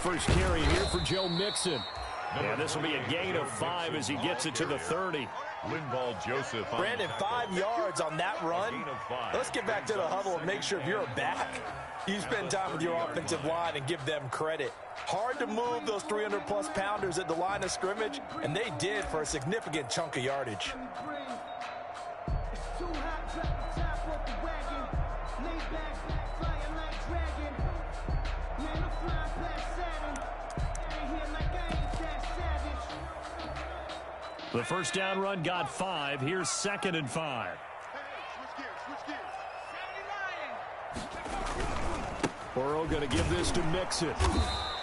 first carry here for Joe Mixon. And this will be a gain of 5 as he gets it to the 30. Linval Joseph. Brandon, 5 yards on that run. Let's get back to the huddle and make sure if you're a back, you spend time with your offensive line and give them credit. Hard to move those 300-plus pounders at the line of scrimmage, and they did for a significant chunk of yardage. The first down run got 5. Here's 2nd and 5. Burrow going to give this to Mixon.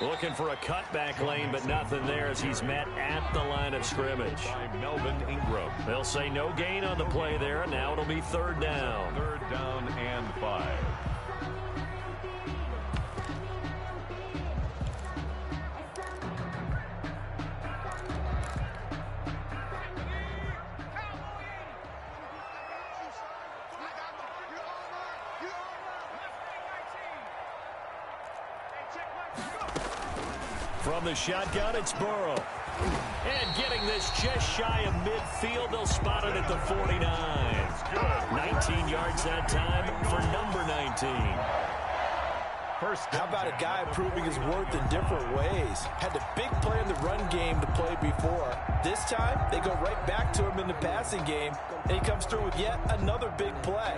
Looking for a cutback lane, but nothing there as he's met at the line of scrimmage. By Melvin Ingram. They'll say no gain on the play there. Now it'll be 3rd down. 3rd down and 5. From the shotgun, it's Burrow. And getting this just shy of midfield, they'll spot it at the 49. 19 yards that time for number 19. How about a guy proving his worth in different ways? Had a big play in the run game to play before. This time, they go right back to him in the passing game, and he comes through with yet another big play.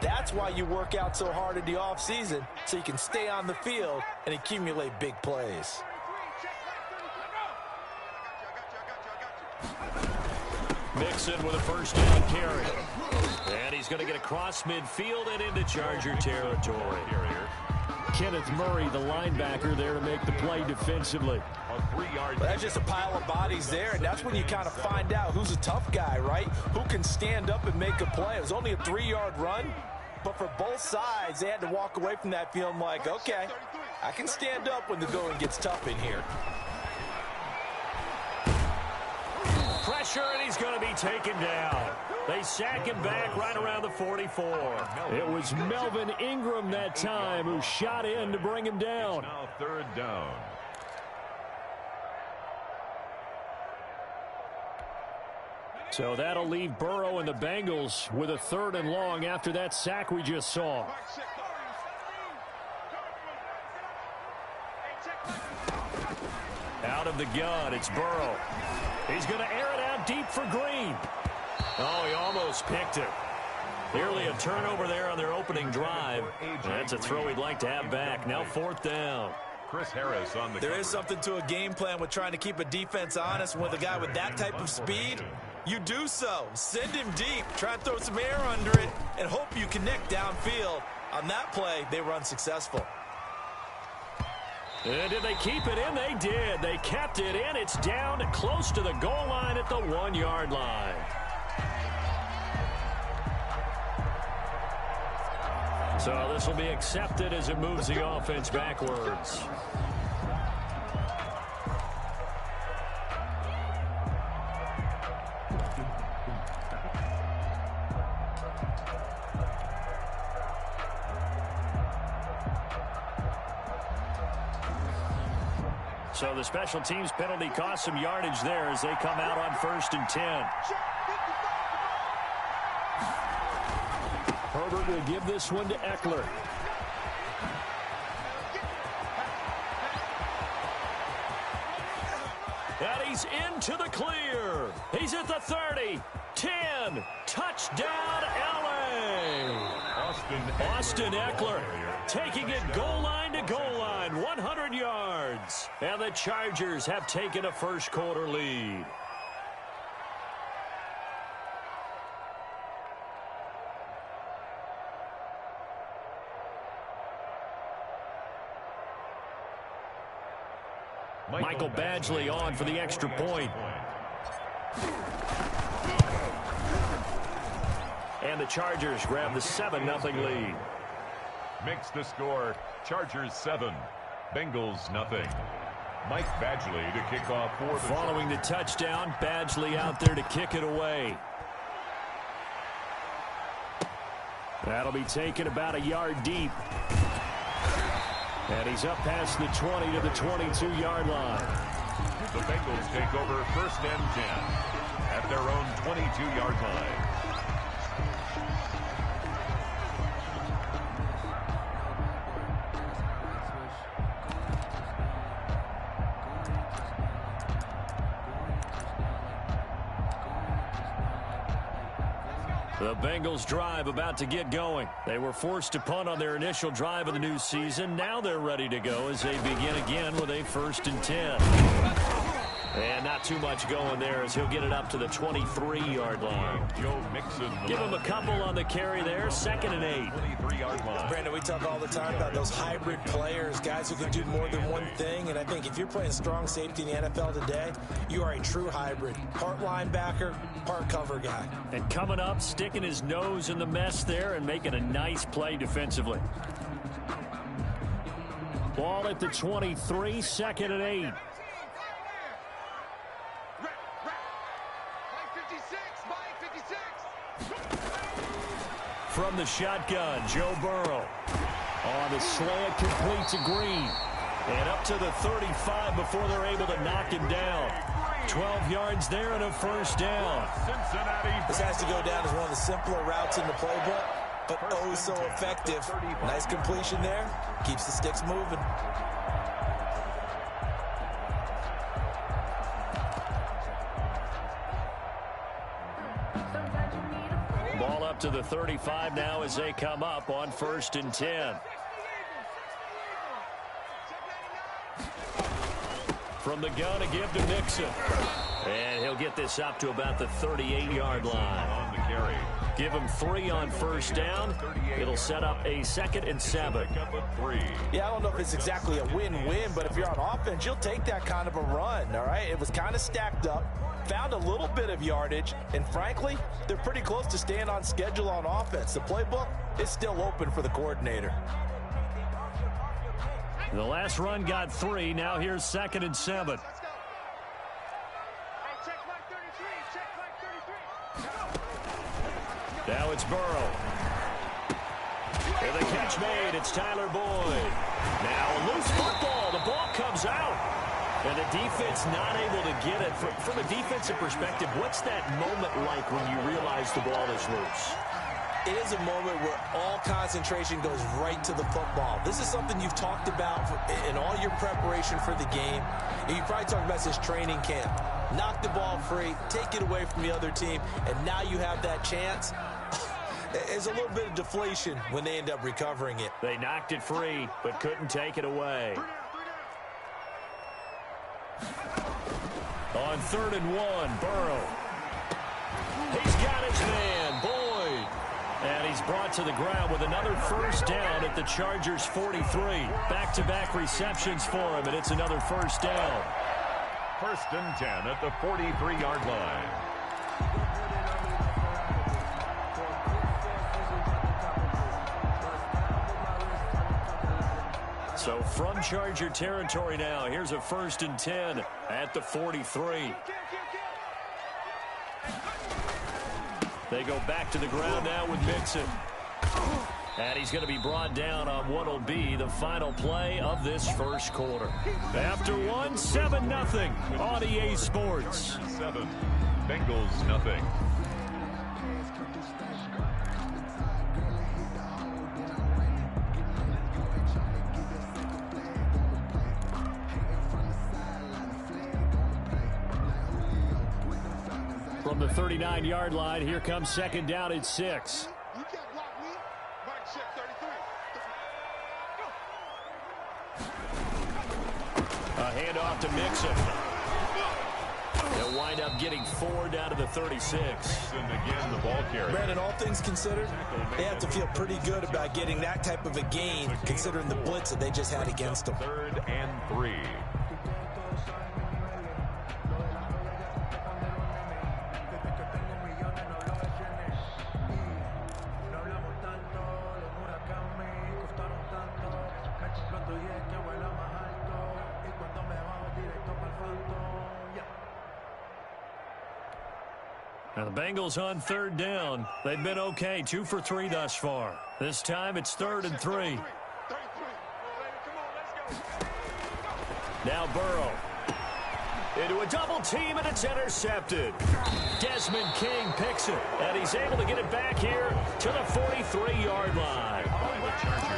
That's why you work out so hard in the offseason, so you can stay on the field and accumulate big plays. Mixon with a first down carry. And he's going to get across midfield and into Charger territory. Kenneth Murray, the linebacker, there to make the play defensively. That's just a pile of bodies there, and that's when you kind of find out who's a tough guy, right? Who can stand up and make a play. It was only a 3-yard run, but for both sides, they had to walk away from that feeling like, okay, I can stand up when the going gets tough in here. Pressure, and he's going to be taken down. They sack him back right around the 44. It was Melvin Ingram that time who shot in to bring him down. It's now 3rd down. So that'll leave Burrow and the Bengals with a 3rd and long after that sack we just saw. Out of the gun, it's Burrow. He's going to air it out deep for Green. Oh, he almost picked it. Nearly a turnover there on their opening drive. That's a throw he'd like to have back. Now 4th down. Chris Harris on the There is something to a game plan with trying to keep a defense honest. With a guy with that type of speed, you do so. Send him deep. Try and throw some air under it and hope you connect downfield. On that play, they were unsuccessful. And did they keep it in? They did. They kept it in. It's down close to the goal line at the 1-yard line. So this will be accepted as it moves the offense backwards. So the special teams penalty cost some yardage there as they come out on 1st and 10. Herbert will give this one to Eckler. And he's into the clear. He's at the 30. 10. Touchdown, L.A. Austin Eckler taking it goal line to goal line. 100 yards. And the Chargers have taken a first-quarter lead. Michael Badgley on for the extra point. And the Chargers grab the 7-0 lead. Makes the score Chargers 7, Bengals nothing. Mike Badgley to kick off for the Following the touchdown, Badgley out there to kick it away. That'll be taken about a yard deep. And he's up past the 20 to the 22-yard line. The Bengals take over 1st and 10 at their own 22-yard line. The Bengals drive about to get going. They were forced to punt on their initial drive of the new season. Now they're ready to go as they begin again with a 1st and 10. And not too much going there as he'll get it up to the 23-yard line. Joe Mixon. Give him a couple on the carry there. 2nd and 8. 23-yard line. Brandon, we talk all the time about those hybrid players, guys who can do more than one thing. And I think if you're playing strong safety in the NFL today, you are a true hybrid. Part linebacker, part cover guy. And coming up, sticking his nose in the mess there and making a nice play defensively. Ball at the 23, 2nd and 8. From the shotgun, Joe Burrow. On the slant, complete to Green. And up to the 35 before they're able to knock him down. 12 yards there and a 1st down. This has to go down as one of the simpler routes in the playbook, but oh so effective. Nice completion there. Keeps the sticks moving. Ball up to the 35 now as they come up on 1st and 10. From the gun, a give to Mixon. And he'll get this up to about the 38-yard line. On the carry. Give him 3 on 1st down. It'll set up a 2nd and 7. Yeah, I don't know if it's exactly a win-win, but if you're on offense, you'll take that kind of a run, all right? It was kind of stacked up, found a little bit of yardage, and frankly, they're pretty close to staying on schedule on offense. The playbook is still open for the coordinator. The last run got 3. Now here's 2nd and 7. Now it's Burrow. And the catch made. It's Tyler Boyd. Now a loose football. The ball comes out. And the defense not able to get it. From a defensive perspective, what's that moment like when you realize the ball is loose? It is a moment where all concentration goes right to the football. This is something you've talked about in all your preparation for the game. And you probably talked about since training camp. Knock the ball free, take it away from the other team, and now you have that chance. There's a little bit of deflation when they end up recovering it. They knocked it free, but couldn't take it away. On 3rd and 1, Burrow. He's got his man, Boyd. And he's brought to the ground with another 1st down at the Chargers' 43. Back-to-back receptions for him, and it's another 1st down. 1st and 10 at the 43-yard line. So from Charger territory now, here's a 1st and 10 at the 43. They go back to the ground now with Mixon. And he's going to be brought down on what will be the final play of this 1st quarter. After 1, 7-0 on EA Sports. 7, Bengals nothing. From the 39-yard line, here comes 2nd down at 6. You can't block me. Mike check 33. A handoff to Mixon. They'll wind up getting 4 down to the 36. And again, the ball carrier. Brandon, all things considered, they have to feel pretty good about getting that type of a gain, considering the blitz that they just had against them. 3rd and 3. Now the Bengals on 3rd down. They've been okay, 2 for 3 thus far. This time it's 3rd and 3. Now Burrow. Into a double team, and it's intercepted. Desmond King picks it, and he's able to get it back here to the 43-yard line.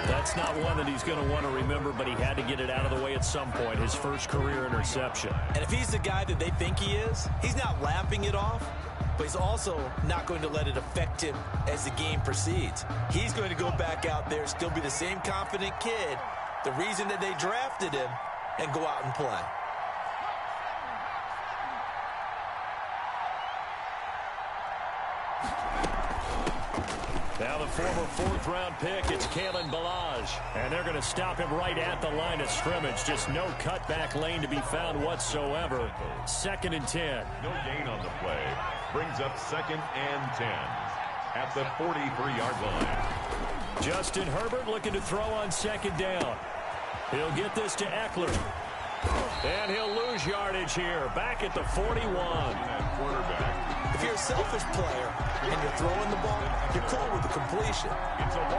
That's not one that he's going to want to remember, but he had to get it out of the way at some point, his first career interception. And if he's the guy that they think he is, he's not laughing it off, but he's also not going to let it affect him as the game proceeds. He's going to go back out there, still be the same confident kid, the reason that they drafted him, and go out and play. Now the former fourth-round pick, it's Kalen Ballage. And they're going to stop him right at the line of scrimmage. Just no cutback lane to be found whatsoever. 2nd and 10. No gain on the play. Brings up 2nd and 10 at the 43-yard line. Justin Herbert looking to throw on 2nd down. He'll get this to Eckler. And he'll lose yardage here. Back at the 41. Quarterback. If you're a selfish player and you're throwing the ball, you're cool with the completion.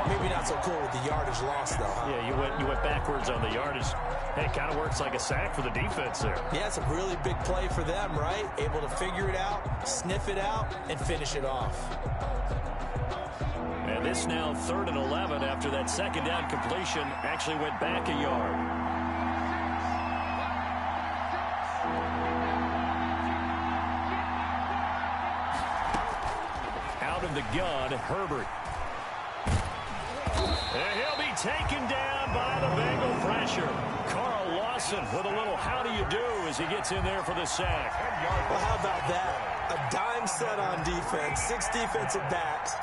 Maybe not so cool with the yardage loss, though. Yeah, you went backwards on the yardage. Hey, it kind of works like a sack for the defense there. Yeah, it's a really big play for them, right? Able to figure it out, sniff it out, and finish it off. And this now 3rd and 11 after that 2nd down completion actually went back a yard. Of the gun, Herbert. And he'll be taken down by the Bengal pressure. Carl Lawson with a little how do you do as he gets in there for the sack. Well, how about that? A dime set on defense, 6 defensive backs.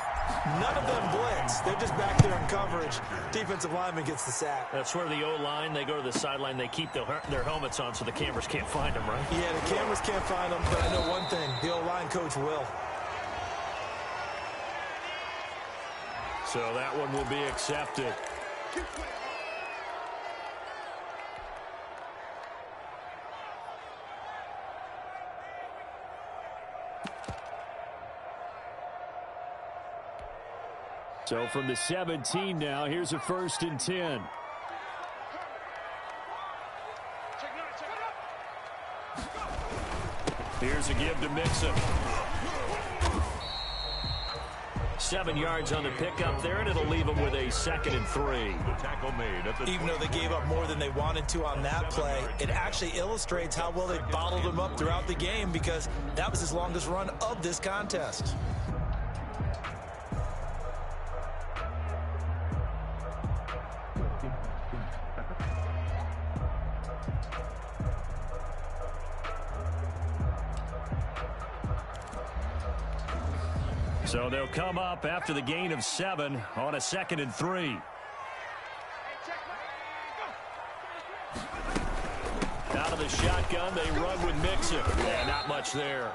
None of them blitz. They're just back there in coverage. Defensive lineman gets the sack. That's where the O-line, they go to the sideline, they keep their helmets on so the cameras can't find them, right? Yeah, the cameras can't find them, but I know one thing. The O-line coach will. So that one will be accepted. So from the 17 now, here's a 1st and 10. Here's a give to Mixon. 7 yards on the pickup there, and it'll leave them with a 2nd and 3. The tackle made at the Even though they gave up more than they wanted to on that play, it actually illustrates how well they bottled them up throughout the game because that was his longest run of this contest. So they'll come up after the gain of 7 on a 2nd and 3. Out of the shotgun, they run with Mixon. Yeah, not much there.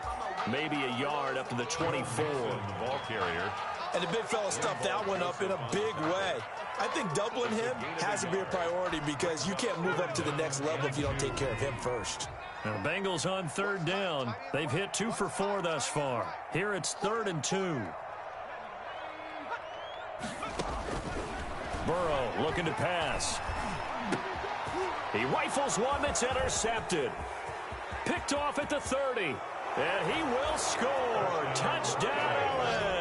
Maybe a yard up to the 24. the ball carrier. And the big fella stuffed that one up in a big way. I think doubling him has to be a priority because you can't move up to the next level if you don't take care of him first. Now, Bengals on 3rd down. They've hit 2 for 4 thus far. Here it's 3rd and 2. Burrow looking to pass. He rifles one that's intercepted. Picked off at the 30. And he will score. Touchdown, LA.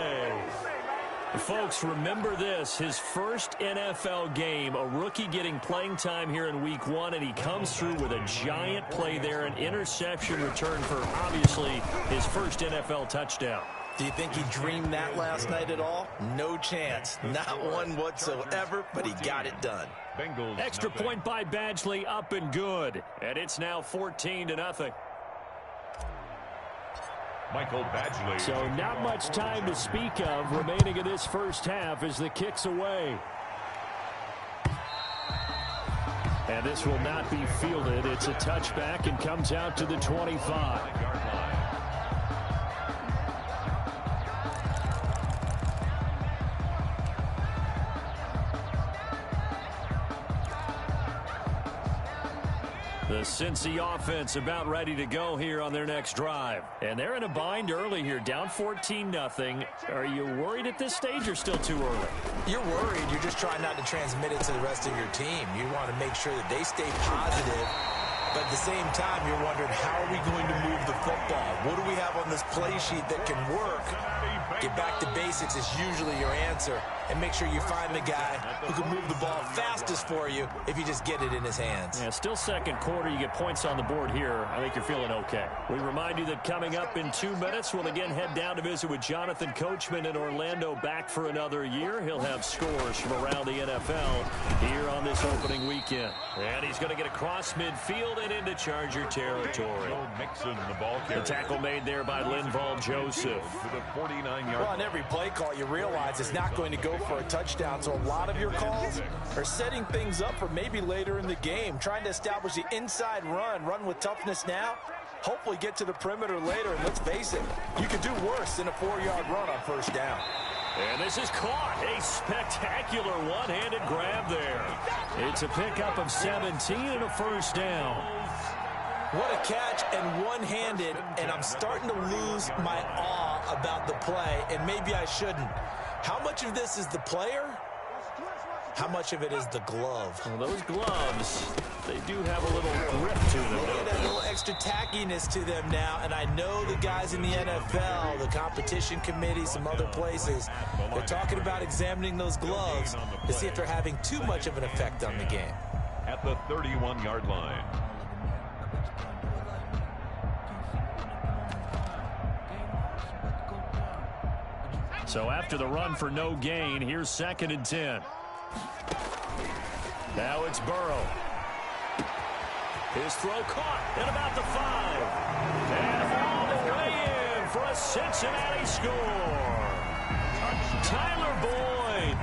Folks, remember this. His first NFL game, a rookie getting playing time here in week 1, and he comes through with a giant play there, an interception return for, obviously, his first NFL touchdown. Do you think he dreamed that last night at all? No chance. Not one whatsoever, but he got it done. Bengals Extra nothing. point by Badgley, up and good. And it's now 14-0. Michael Badgley. So not much time to speak of remaining in this first half as the kick's away. And this will not be fielded. It's a touchback and comes out to the 25. The Cincy offense about ready to go here on their next drive. And they're in a bind early here, down 14-0. Are you worried at this stage or still too early? You're worried. You're just trying not to transmit it to the rest of your team. You want to make sure that they stay positive But at the same time, you're wondering, how are we going to move the football? What do we have on this play sheet that can work? Get back to basics is usually your answer. And make sure you find the guy who can move the ball fastest for you if you just get it in his hands. Yeah, still second quarter. You get points on the board here. I think you're feeling okay. We remind you that coming up in 2 minutes, we'll again head down to visit with Jonathan Coachman in Orlando, back for another year. He'll have scores from around the NFL here on this opening weekend. And he's going to get across midfield and into Charger territory. The tackle made there by Linval Joseph. Well, on every play call, you realize it's not going to go for a touchdown, so a lot of your calls are setting things up for maybe later in the game, trying to establish the inside run with toughness now, hopefully get to the perimeter later, and let's face it, you could do worse than a 4-yard run on first down. And this is caught. A spectacular one-handed grab there. It's a pickup of 17 and a first down. What a catch, and one-handed, and I'm starting to lose my awe about the play, and maybe I shouldn't. How much of this is the player? How much of it is the glove? Well, those gloves, they do have a little grip to them. They got a little extra tackiness to them now, and I know the guys in the NFL, the competition committee, some other places, they're talking about examining those gloves to see if they're having too much of an effect on the game. At the 31-yard line. So after the run for no gain, here's 2nd and 10. Now it's Burrow. His throw caught at about the 5. And all the way in for a Cincinnati score. Tyler Boyd,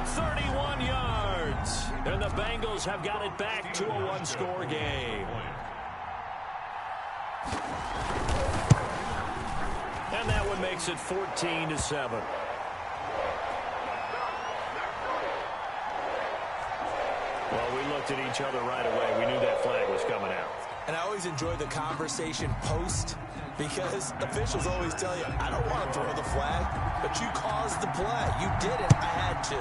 31 yards. And the Bengals have got it back to a one-score game. And that one makes it 14-7. Well, we looked at each other right away. We knew that flag was coming out. And I always enjoy the conversation post, because officials always tell you, I don't want to throw the flag, but you caused the play. You did it. I had to.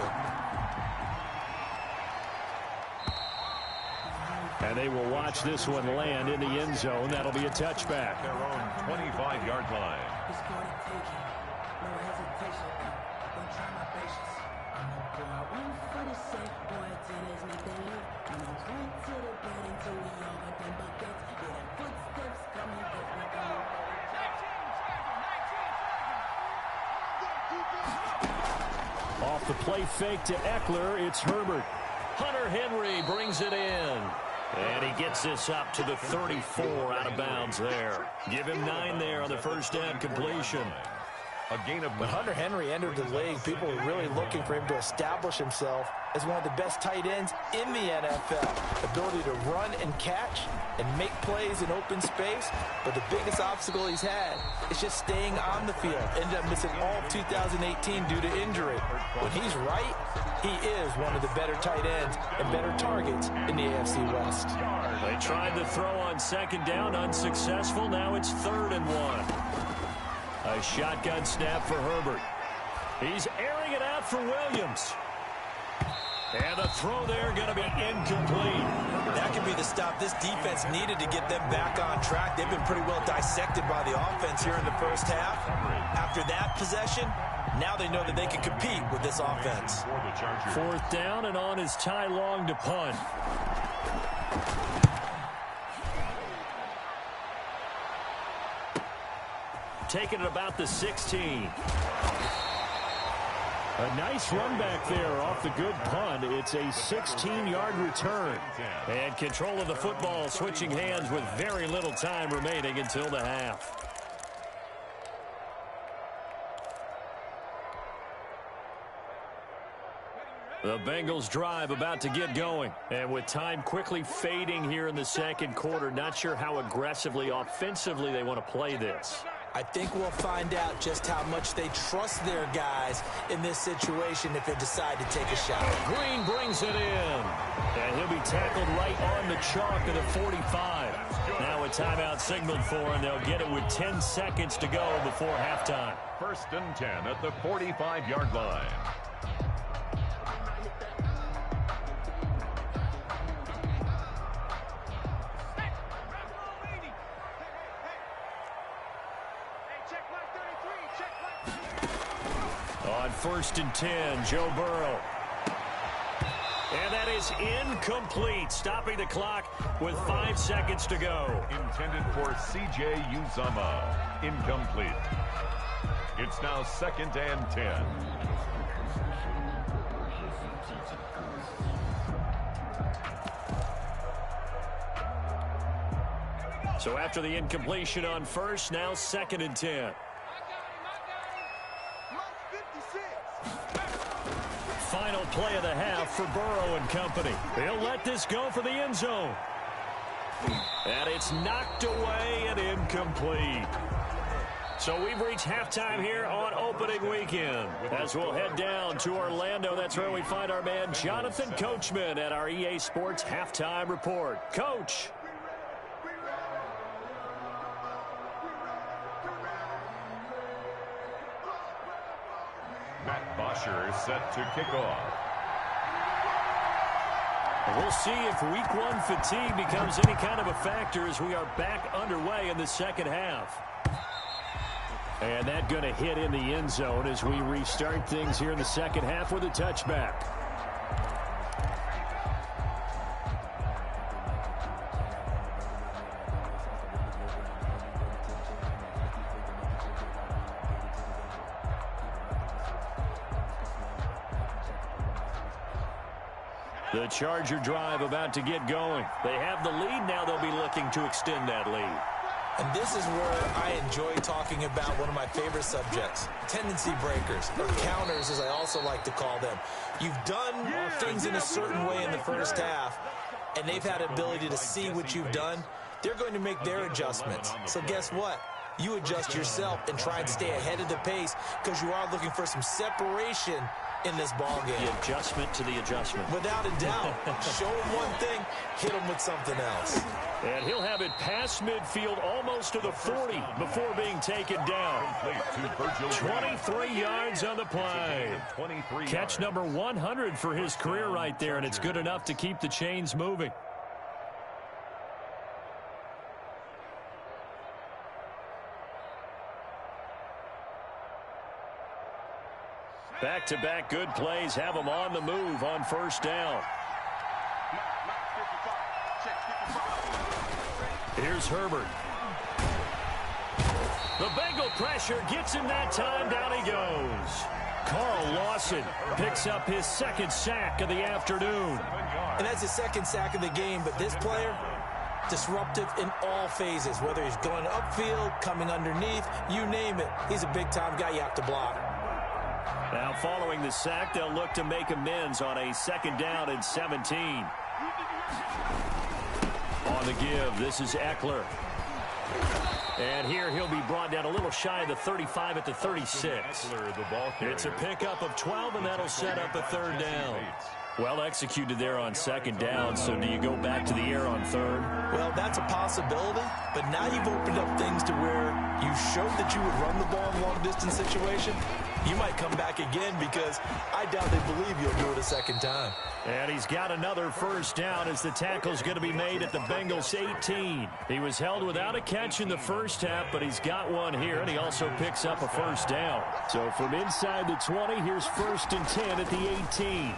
And they will watch this one land in the end zone. That'll be a touchback. Their own 25-yard line. Off the play fake to Eckler, it's Herbert. Hunter Henry brings it in. And he gets this up to the 34 out of bounds there. Give him 9 there on the first down completion. A gain of... When Hunter Henry entered the league, people were really looking for him to establish himself as one of the best tight ends in the NFL. Ability to run and catch and make plays in open space. But the biggest obstacle he's had is just staying on the field. Ended up missing all of 2018 due to injury. When he's right, he is one of the better tight ends and better targets in the AFC West. They tried the throw on second down, unsuccessful. Now it's 3rd and 1. A shotgun snap for Herbert. He's airing it out for Williams. And the throw there going to be incomplete. That could be the stop this defense needed to get them back on track. They've been pretty well dissected by the offense here in the first half. After that possession, now they know that they can compete with this offense. 4th down, and on is Ty Long to punt. Taking it about the 16. A nice run back there off the good punt. It's a 16-yard return. And control of the football switching hands with very little time remaining until the half. The Bengals drive about to get going. And with time quickly fading here in the second quarter, not sure how aggressively, offensively they want to play this. I think we'll find out just how much they trust their guys in this situation if they decide to take a shot. Green brings it in. And he'll be tackled right on the chalk of the 45. Now a timeout signaled for, and they'll get it with 10 seconds to go before halftime. 1st and 10 at the 45-yard line. On 1st and 10, Joe Burrow. And that is incomplete, stopping the clock with 5 seconds to go. Intended for C.J. Uzomah. Incomplete. It's now 2nd and 10. So after the incompletion on 1st, now 2nd and 10. Final play of the half for Burrow and company. He'll let this go for the end zone. And it's knocked away and incomplete. So we've reached halftime here on opening weekend. As we'll head down to Orlando, that's where we find our man Jonathan Coachman at our EA Sports Halftime Report. Coach. Matt Bosher is set to kick off. We'll see if week 1 fatigue becomes any kind of a factor as we are back underway in the second half. And that going to hit in the end zone as we restart things here in the second half with a touchback. The Charger drive about to get going. They have the lead. Now they'll be looking to extend that lead. And this is where I enjoy talking about one of my favorite subjects, tendency breakers, or counters as I also like to call them. You've done things in a certain way in the first half, and they've had an ability to see what you've done. They're going to make their adjustments. So guess what? You adjust yourself and try and stay ahead of the pace because you are looking for some separation in this ball game. The adjustment to the adjustment. Without a doubt. Show him one thing, hit him with something else. And he'll have it past midfield almost to the 40 before being taken down. 23 yards on the play. Catch number 100 for his career right there, and it's good enough to keep the chains moving. Back-to-back good plays have them on the move on 1st down. Here's Herbert. The Bengal pressure gets him that time. Down he goes. Carl Lawson picks up his 2nd sack of the afternoon. And that's his 2nd sack of the game, but this player, disruptive in all phases, whether he's going upfield, coming underneath, you name it. He's a big-time guy you have to block. Now following the sack, they'll look to make amends on a 2nd down and 17. On the give, this is Eckler. And here he'll be brought down a little shy of the 35 at the 36. It's a pickup of 12, and that'll set up a 3rd down. Well executed there on 2nd down, so do you go back to the air on 3rd? Well, that's a possibility, but now you've opened up things to where you showed that you would run the ball in a long-distance situation. You might come back again because I doubt they believe you'll do it a 2nd time. And he's got another 1st down as the tackle's going to be made at the Bengals 18. He was held without a catch in the first half, but he's got one here, and he also picks up a 1st down. So from inside the 20, here's 1st and 10 at the 18.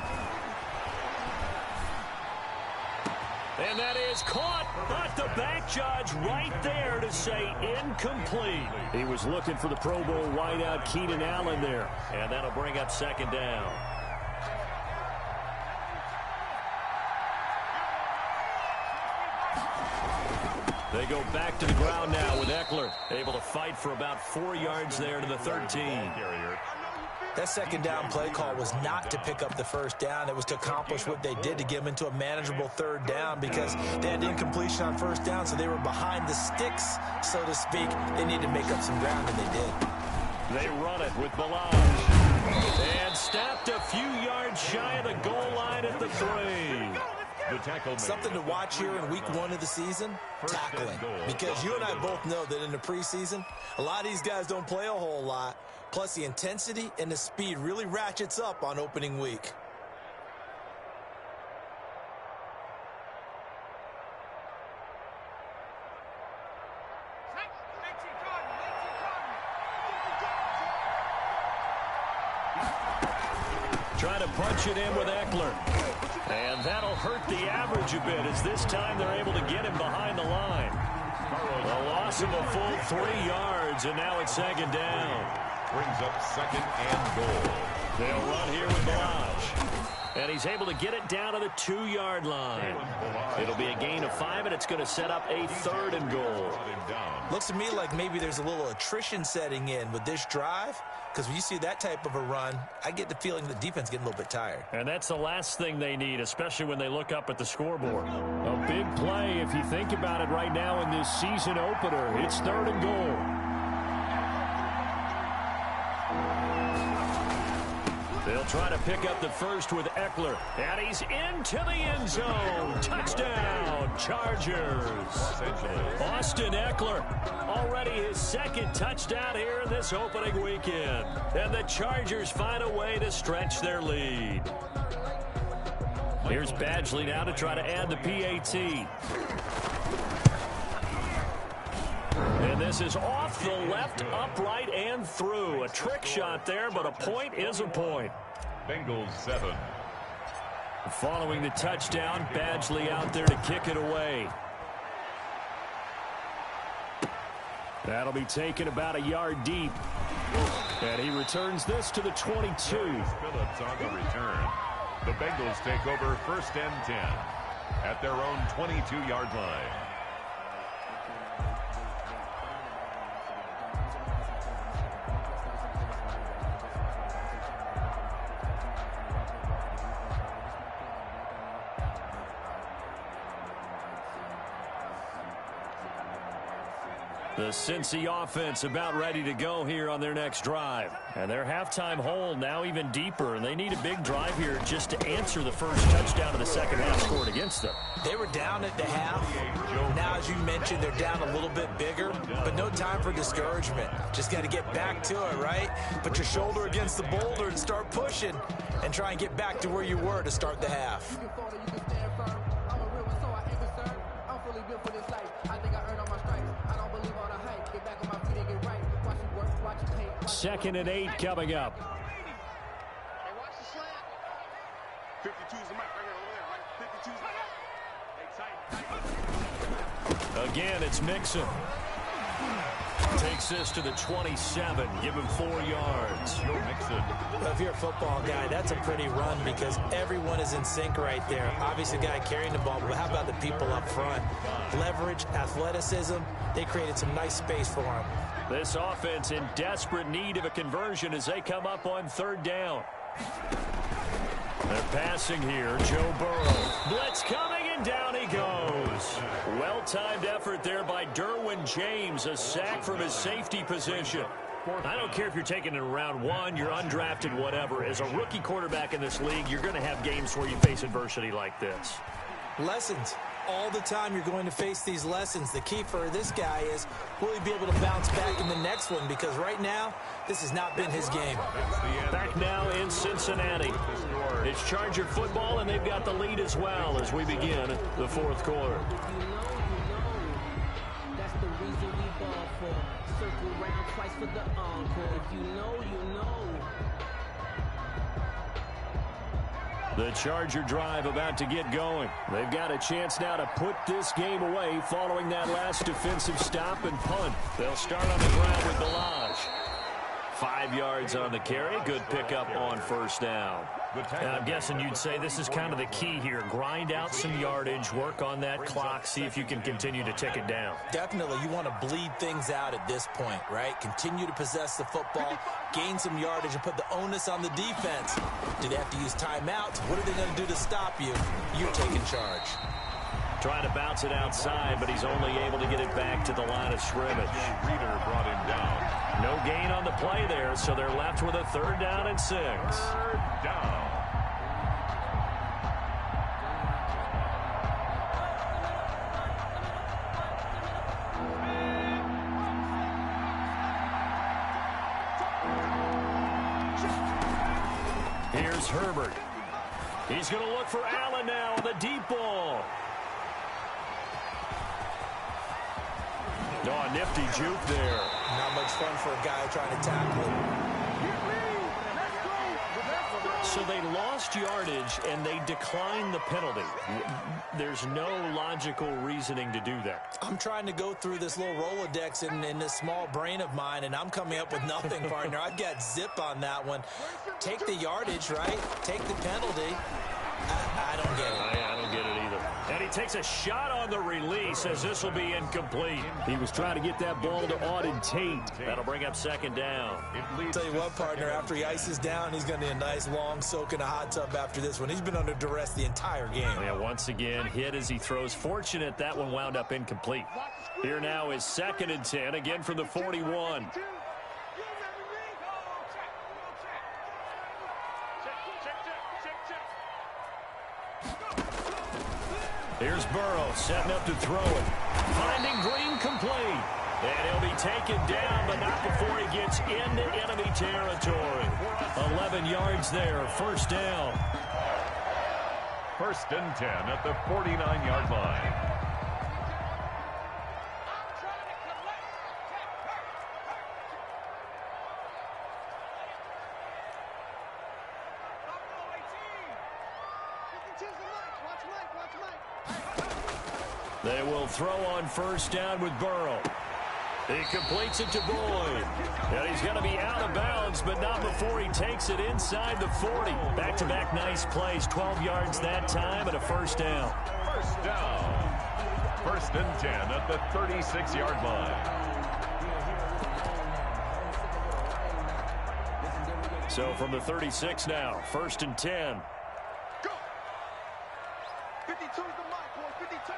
And that is caught, but the back judge right there to say incomplete. He was looking for the Pro Bowl wideout Keenan Allen there, and that'll bring up 2nd down. They go back to the ground now with Eckler, able to fight for about 4 yards there to the 13. That 2nd down play call was not to pick up the 1st down. It was to accomplish what they did to get them into a manageable 3rd down because they had incompletion on 1st down, so they were behind the sticks, so to speak. They needed to make up some ground, and they did. They run it with Balaj. And stopped a few yards shy of the goal line at the 3. Something to watch here in week 1 of the season, tackling. Because you and I both know that in the preseason, a lot of these guys don't play a whole lot. Plus, the intensity and the speed really ratchets up on opening week. Trying to punch it in with Eckler. And that'll hurt the average a bit as this time they're able to get him behind the line. A loss of a full 3 yards, and now it's second down. Brings up second and goal. They'll run here with Balaj. And he's able to get it down to the 2-yard line. It'll be a gain of 5, and it's going to set up a 3rd and goal. Looks to me like maybe there's a little attrition setting in with this drive, because when you see that type of a run, I get the feeling the defense getting a little bit tired. And that's the last thing they need, especially when they look up at the scoreboard. A big play, if you think about it right now in this season opener. It's 3rd and goal. They'll try to pick up the first with Eckler. And he's into the end zone. Touchdown, Chargers. Austin Eckler, already his 2nd touchdown here in this opening weekend. And the Chargers find a way to stretch their lead. Here's Badgley now to try to add the PAT. And this is off the left, upright, and through. A trick shot there, but a point is a point. Bengals 7. Following the touchdown, Badgley out there to kick it away. That'll be taken about a yard deep. And he returns this to the 22. Phillips on the return. The Bengals take over 1st and 10 at their own 22-yard line. The Cincy offense about ready to go here on their next drive. And their halftime hole now even deeper. And they need a big drive here just to answer the first touchdown of the second half scored against them. They were down at the half. Now, as you mentioned, they're down a little bit bigger. But no time for discouragement. Just got to get back to it, right? Put your shoulder against the boulder and start pushing. And try and get back to where you were to start the half. Second and 8 coming up. Hey, watch the slant. 52's the mic right here. 52's right here. Hey, tight. Again, it's Mixon. Takes this to the 27. Give him 4 yards. If you're a football guy, that's a pretty run because everyone is in sync right there. Obviously, the guy carrying the ball, but how about the people up front? Leverage, athleticism, they created some nice space for him. This offense in desperate need of a conversion as they come up on 3rd down. They're passing here. Joe Burrow. Blitz coming, and down he goes. Well-timed effort there by Derwin James. A sack from his safety position. I don't care if you're taking it in round 1, you're undrafted, whatever. As a rookie quarterback in this league, you're going to have games where you face adversity like this. Lessons. All the time you're going to face these lessons. The key for this guy is, will he be able to bounce back in the next one? Because right now, this has not been his game. Back now in Cincinnati. It's Charger football, and they've got the lead as well as we begin the 4th quarter. That's the reason we ball for. Circle round twice for the encore. If you know, you know. The Charger drive about to get going. They've got a chance now to put this game away following that last defensive stop and punt. They'll start on the ground with Balaj. 5 yards on the carry. Good pickup on 1st down. And I'm guessing you'd say this is kind of the key here. Grind out some yardage, work on that clock, see if you can continue to tick it down. Definitely, you want to bleed things out at this point, right? Continue to possess the football, gain some yardage, and put the onus on the defense. Do they have to use timeouts? What are they going to do to stop you? You're taking charge. Trying to bounce it outside, but he's only able to get it back to the line of scrimmage. Reader brought him down. No gain on the play there, so they're left with a 3rd down and 6. 3rd down. Here's Herbert. He's going to look for Allen now on the deep ball. Oh, a nifty juke there. Not much fun for a guy trying to tackle him. So they lost yardage, and they declined the penalty. There's no logical reasoning to do that. I'm trying to go through this little Rolodex in this small brain of mine, and I'm coming up with nothing, partner. I've got zip on that one. Take the yardage, right? Take the penalty. I don't get it. I don't get it either. And he takes a shot on the release as this will be incomplete. He was trying to get that ball to Auden Tate. That'll bring up second down. I'll tell you what, partner, after he ices down, he's going to need a nice long soak in a hot tub after this one. He's been under duress the entire game. Yeah, once again, hit as he throws. Fortunate that one wound up incomplete. Here now is 2nd and 10, again from the 41. Here's Burrow setting up to throw it. Finding Green complete. And he'll be taken down, but not before he gets into enemy territory. 11 yards there, first down. 1st and 10 at the 49-yard line. They will throw on first down with Burrow. He completes it to Boyd. And he's going to be out of bounds, but not before he takes it inside the 40. Back-to-back nice plays, 12 yards that time and a first down. First down. 1st and 10 at the 36-yard line. So from the 36 now, 1st and 10. Go. 52 is the mark, boy. 52, go.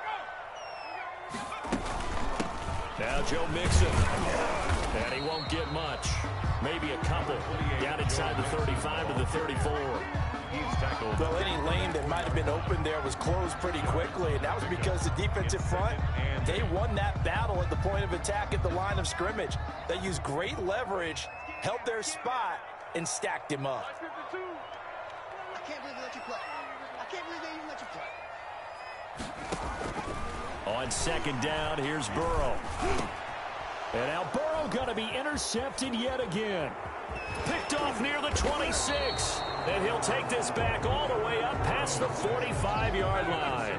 Now Joe Mixon. And he won't get much. Maybe a couple. Down inside the 35 to the 34. He's tackled. Well, any lane that might have been open there was closed pretty quickly, and that was because the defensive front, they won that battle at the point of attack at the line of scrimmage. They used great leverage, held their spot, and stacked him up. 52. I can't believe they let you play. I can't believe they even let you play. On second down, here's Burrow. And now Burrow going to be intercepted yet again. Picked off near the 26. And he'll take this back all the way up past the 45-yard line.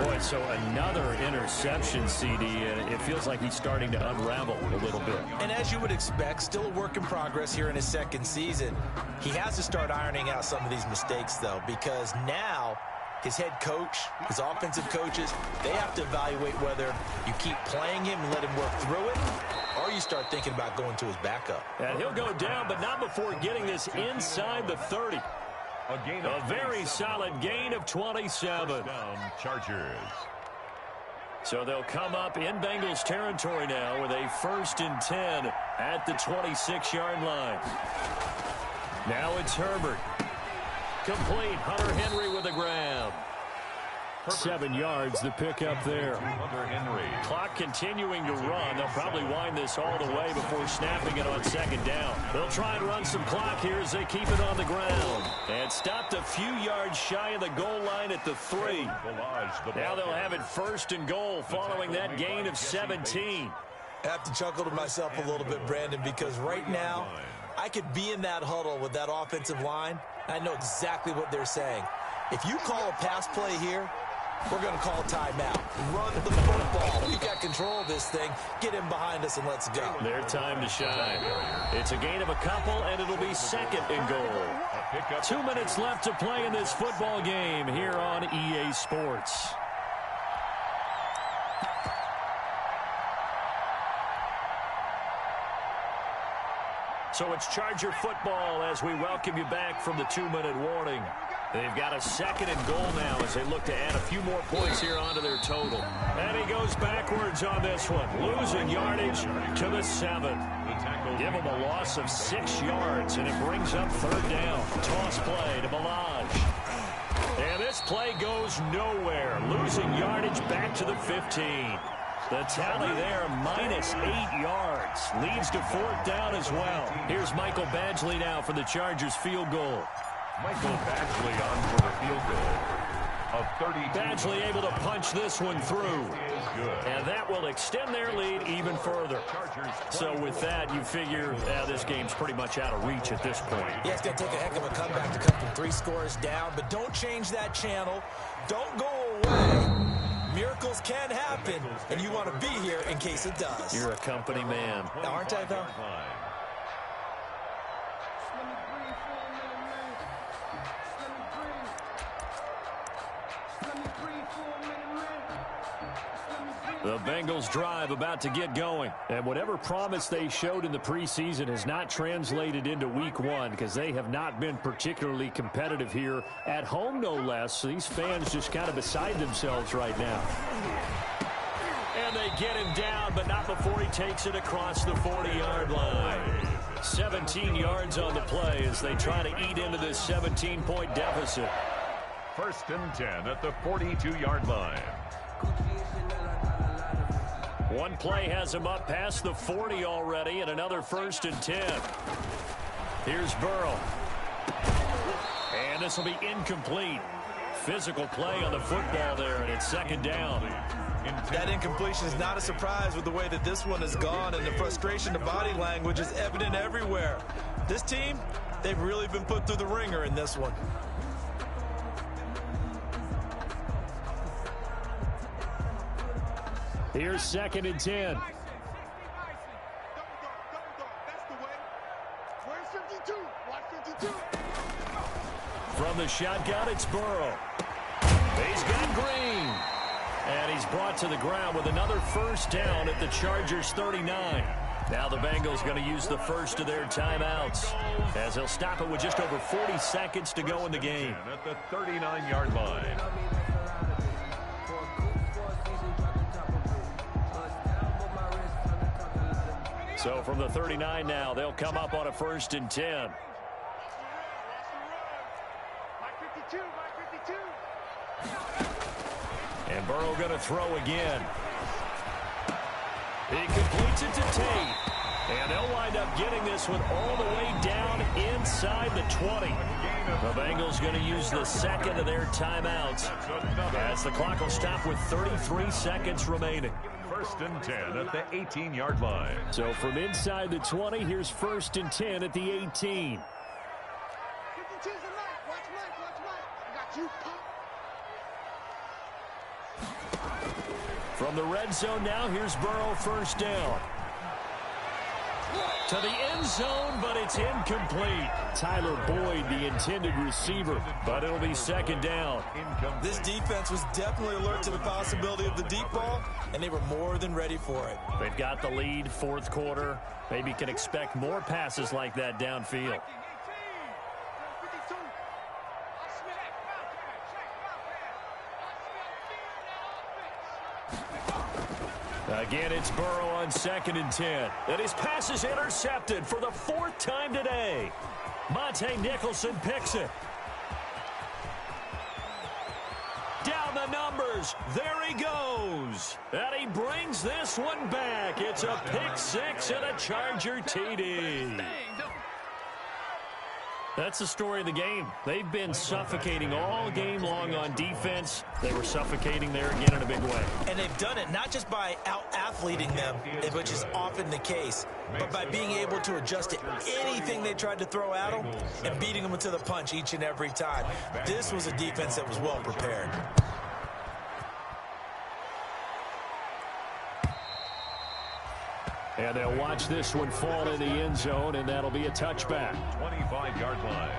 Boy, so another interception, CD, and it feels like he's starting to unravel a little bit. And as you would expect, still a work in progress here in his second season. He has to start ironing out some of these mistakes, though, because now his head coach, his offensive coaches, they have to evaluate whether you keep playing him and let him work through it, or you start thinking about going to his backup. And he'll go down, but not before getting this inside the 30. A very solid gain of 27. Chargers. So they'll come up in Bengals territory now with a 1st and 10 at the 26-yard line. Now it's Herbert. Complete. Hunter Henry with a grab. 7 yards, the pickup there. Hunter Henry. Clock continuing to run. They'll probably wind this all the way before snapping it on second down. They'll try and run some clock here as they keep it on the ground. And stopped a few yards shy of the goal line at the 3. Now they'll have it 1st and goal following that gain of 17. I have to chuckle to myself a little bit, Brandon, because right now I could be in that huddle with that offensive line. I know exactly what they're saying. If you call a pass play here, we're going to call timeout. Run the football. We've got control of this thing. Get him behind us and let's go. Their time to shine. It's a gain of a couple, and it'll be 2nd and goal. 2 minutes left to play in this football game here on EA Sports. So it's Charger football as we welcome you back from the 2-minute warning. They've got a 2nd and goal now as they look to add a few more points here onto their total. And he goes backwards on this one, losing yardage to the 7. Give him a loss of 6 yards, and it brings up 3rd down. Toss play to Balaj. And this play goes nowhere, losing yardage back to the 15. The tally there, minus 8 yards. Leads to 4th down as well. Here's Michael Badgley now for the Chargers field goal. Michael Badgley on for the field goal. A of 32. Badgley able to punch this one through. And that will extend their lead even further. So with that, you figure this game's pretty much out of reach at this point. Yeah, it's going to take a heck of a comeback to come from 3 scores down, but don't change that channel. Don't go away. Miracles can happen, and you want to be here in case it does. You're a company man. Aren't I, though? The Bengals drive about to get going. And whatever promise they showed in the preseason has not translated into week 1 because they have not been particularly competitive here at home, no less. So these fans just kind of beside themselves right now. And they get him down, but not before he takes it across the 40-yard line. 17 yards on the play as they try to eat into this 17-point deficit. 1st and 10 at the 42-yard line. One play has him up past the 40 already, and another 1st and 10. Here's Burrow. And this will be incomplete. Physical play on the football there, and it's 2nd down. That incompletion is not a surprise with the way that this one has gone, and the frustration, the body language is evident everywhere. This team, they've really been put through the ringer in this one. Here's 2nd and 10. That's the way. Where's 52? Watch 52. From the shotgun, it's Burrow. He's got Green. And he's brought to the ground with another 1st down at the Chargers' 39. Now the Bengals going to use the first of their timeouts as they'll stop it with just over 40 seconds to go in the game. At the 39-yard line. So from the 39 now, they'll come up on a 1st and 10. And Burrow going to throw again. He completes it to Tate. And they'll wind up getting this one all the way down inside the 20. The Bengals going to use the 2nd of their timeouts as the clock will stop with 33 seconds remaining. 1st and 10 at the 18-yard line. So from inside the 20, here's 1st and 10 at the 18. 52's a knife. Watch Mike. I got you. From the red zone now, here's Burrow, 1st down. To the end zone, but it's incomplete. Tyler Boyd, the intended receiver, but it'll be 2nd down. This defense was definitely alert to the possibility of the deep ball, and they were more than ready for it. They've got the lead, 4th quarter. Maybe can expect more passes like that downfield. Again, it's Burrow on 2nd and 10. And his pass is intercepted for the 4th time today. Monte Nicholson picks it. Down the numbers. There he goes. And he brings this one back. It's a pick 6 and a Charger TD. That's the story of the game. They've been suffocating all game long on defense. They were suffocating there again in a big way. And they've done it not just by out-athleting them, which is often the case, but by being able to adjust to anything they tried to throw at them and beating them to the punch each and every time. This was a defense that was well prepared. And they'll watch this one fall in the end zone, and that'll be a touchback. 25-yard line.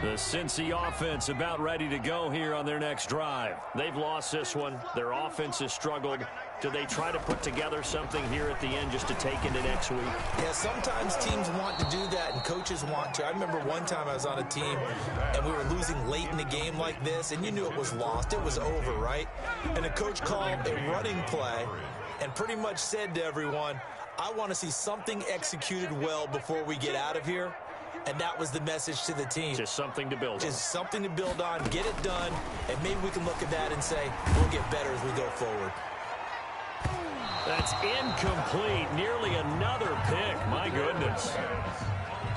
The Cincy offense about ready to go here on their next drive. They've lost this one. Their offense has struggled. Do they try to put together something here at the end just to take into next week? Yeah, sometimes teams want to do that and coaches want to. I remember one time I was on a team and we were losing late in the game like this, and you knew it was lost. It was over, right? And the coach called a running play and pretty much said to everyone, I want to see something executed well before we get out of here. And that was the message to the team. Just something to build on. Just something to build on, get it done, and maybe we can look at that and say, we'll get better as we go forward. That's incomplete. Nearly another pick. My goodness.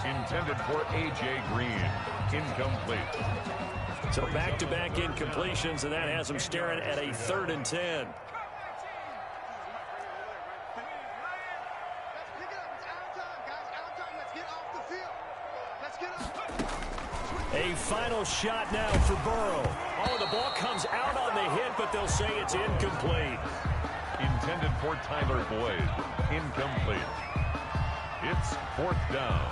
Intended for A.J. Green. Incomplete. So back-to-back incompletions, and that has them staring at a 3rd and 10. A final shot now for Burrow. Oh, the ball comes out on the hit, but they'll say it's incomplete. Intended for Tyler Boyd. Incomplete. It's 4th down.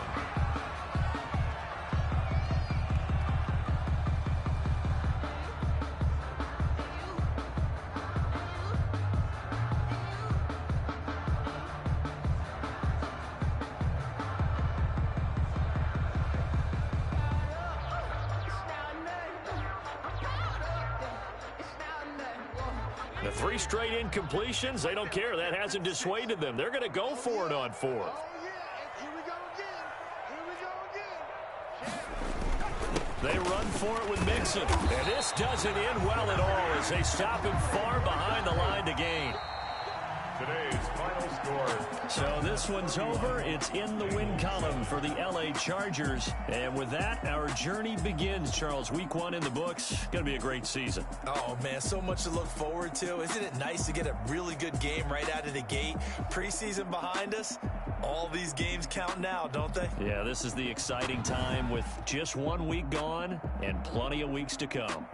The 3 straight incompletions, they don't care. That hasn't dissuaded them. They're going to go for it on 4th. They run for it with Mixon. And this doesn't end well at all as they stop him far behind the line to gain. Today's final score. So this one's over. It's in the win column for the L.A. Chargers. And with that, our journey begins, Charles. Week 1 in the books. Going to be a great season. Oh, man, so much to look forward to. Isn't it nice to get a really good game right out of the gate? Preseason behind us. All these games count now, don't they? Yeah, this is the exciting time with just 1 week gone and plenty of weeks to come.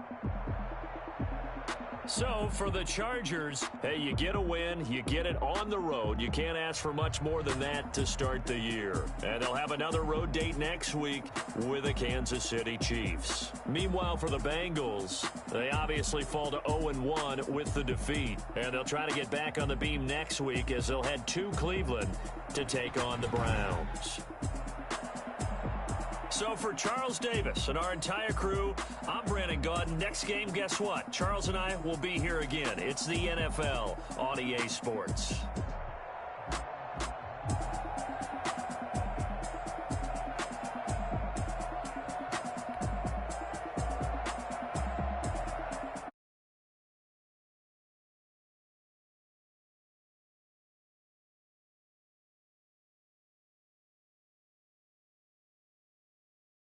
So, for the Chargers, hey, you get a win, you get it on the road. You can't ask for much more than that to start the year. And they'll have another road date next week with the Kansas City Chiefs. Meanwhile, for the Bengals, they obviously fall to 0-1 with the defeat. And they'll try to get back on the beam next week as they'll head to Cleveland to take on the Browns. So for Charles Davis and our entire crew, I'm Brandon Gaudin. Next game, guess what? Charles and I will be here again. It's the NFL on EA Sports.